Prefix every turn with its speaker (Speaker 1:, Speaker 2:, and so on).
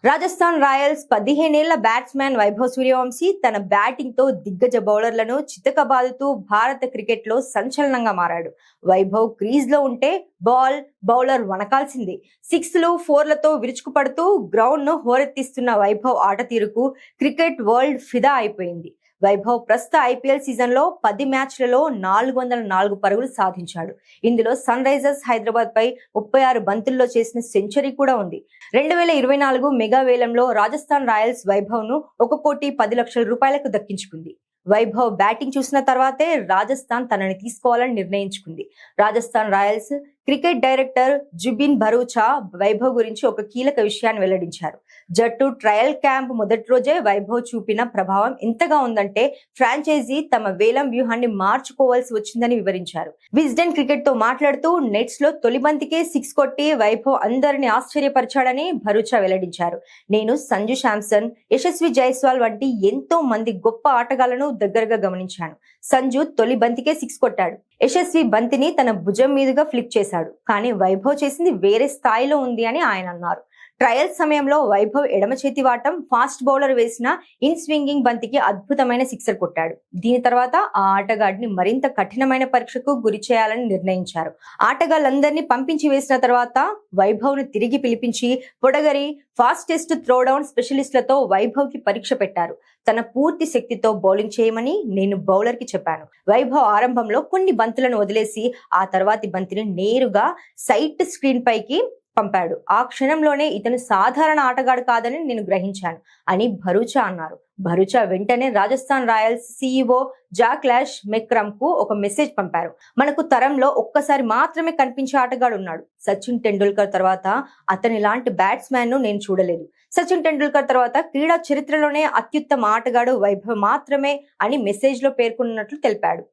Speaker 1: Rajasthan Royals 15 ఏళ్ల batsmen Vaibhav Suryavanshi తన batting తో దిగ్గజ బౌలర్లను చితకబాదుతూ భారత క్రికెట్ లో సంచలనంగా మారాడు. వైభవ్ క్రీజ్ లో ఉంటే బౌలర్ వణకాల్సిందే. సిక్స్లు, ఫోర్లతో విరుచుకుపడుతూ గ్రౌండ్ ను హోరెత్తిస్తున్న వైభవ్ ఆట తీరుకు క్రికెట్ వరల్డ్ ఫిదా అయిపోయింది. వైభవ్ ప్రస్తుత ఐపీఎల్ సీజన్ లో 10 మ్యాచ్లలో 404 పరుగులు సాధించాడు. ఇందులో సన్ రైజర్స్ హైదరాబాద్ పై 36 బంతుల్లో చేసిన సెంచరీ కూడా ఉంది. 2024 మెగా వేలంలో రాజస్థాన్ రాయల్స్ వైభవ్ ను 1,10,00,000 రూపాయలకు దక్కించుకుంది. వైభవ్ బ్యాటింగ్ చూసిన తర్వాతే రాజస్థాన్ తనని తీసుకోవాలని నిర్ణయించుకుంది. Rajasthan Royals cricket director Jubin Bharucha Vaibhav గురించి ఒక కీలక విషయాన్ని వెల్లడించారు. జట్టు ట్రయల్ క్యాంప్ మొదటి రోజే వైభవ్ చూపిన ప్రభావం ఎంతగా ఉందంటే ఫ్రాంచైజీ తమ వేలం వ్యూహాన్ని మార్చుకోవాల్సి వచ్చిందని వివరించారు. విజ్డెన్ క్రికెట్ తో మాట్లాడుతూ నెట్స్ లో తొలి బంతికే 6 కొట్టి వైభవ్ అందరిని ఆశ్చర్యపరిచాడని భరూచా వెల్లడించారు. నేను సంజు శాంసన్, యశస్వి జైస్వాల్ వంటి ఎంతో మంది గొప్ప ఆటగాళ్లను దగ్గరగా గమనించాను. సంజు తొలి బంతికే 6 కొట్టాడు. యశస్వి బంతిని తన భుజం మీదుగా ఫ్లిక్ చేశాడు. కానీ వైభవ్ చేసింది వేరే స్థాయిలో ఉంది అని ఆయన అన్నారు. ట్రయల్ సమయంలో వైభవ్ ఎడమ చేతి వాటం ఫాస్ట్ బౌలర్ వేసిన ఇన్ స్వింగింగ్ బంతికి అద్భుతమైన సిక్సర్ కొట్టాడు. దీని తర్వాత ఆ ఆటగాడిని మరింత కఠినమైన పరీక్షకు గురి చేయాలని నిర్ణయించారు. ఆటగాళ్లందరినీ పంపించి వేసిన తర్వాత వైభవ్ ను తిరిగి పిలిపించి పొడగరి ఫాస్టెస్ట్ త్రోడౌన్ స్పెషలిస్టులతో వైభవ్ కి పరీక్ష పెట్టారు. తన పూర్తి శక్తితో బౌలింగ్ చేయమని నేను బౌలర్ కి చెప్పాను. వైభవ్ ఆరంభంలో కొన్ని బంతులను వదిలేసి ఆ తర్వాతి బంతిని నేరుగా సైట్ స్క్రీన్ పైకి పంపాడు. ఆ క్షణంలోనే ఇతను సాధారణ ఆటగాడు కాదని నేను గ్రహించాను అని భరూచా అన్నారు. భరూచా వెంటనే రాజస్థాన్ రాయల్స్ సీఈఓ జాక్లాష్ మెక్రమ్ కు ఒక మెసేజ్ పంపారు. మనకు తరంలో ఒక్కసారి మాత్రమే కనిపించే ఆటగాడు ఉన్నాడు. సచిన్ టెండూల్కర్ తర్వాత అతని లాంటి బ్యాట్స్మెన్ ను నేను చూడలేదు. సచిన్ టెండూల్కర్ తర్వాత క్రీడా చరిత్రలోనే అత్యుత్తమ ఆటగాడు వైభవ్ మాత్రమే అని మెసేజ్ లో పేర్కొన్నట్లు తెలిపాడు.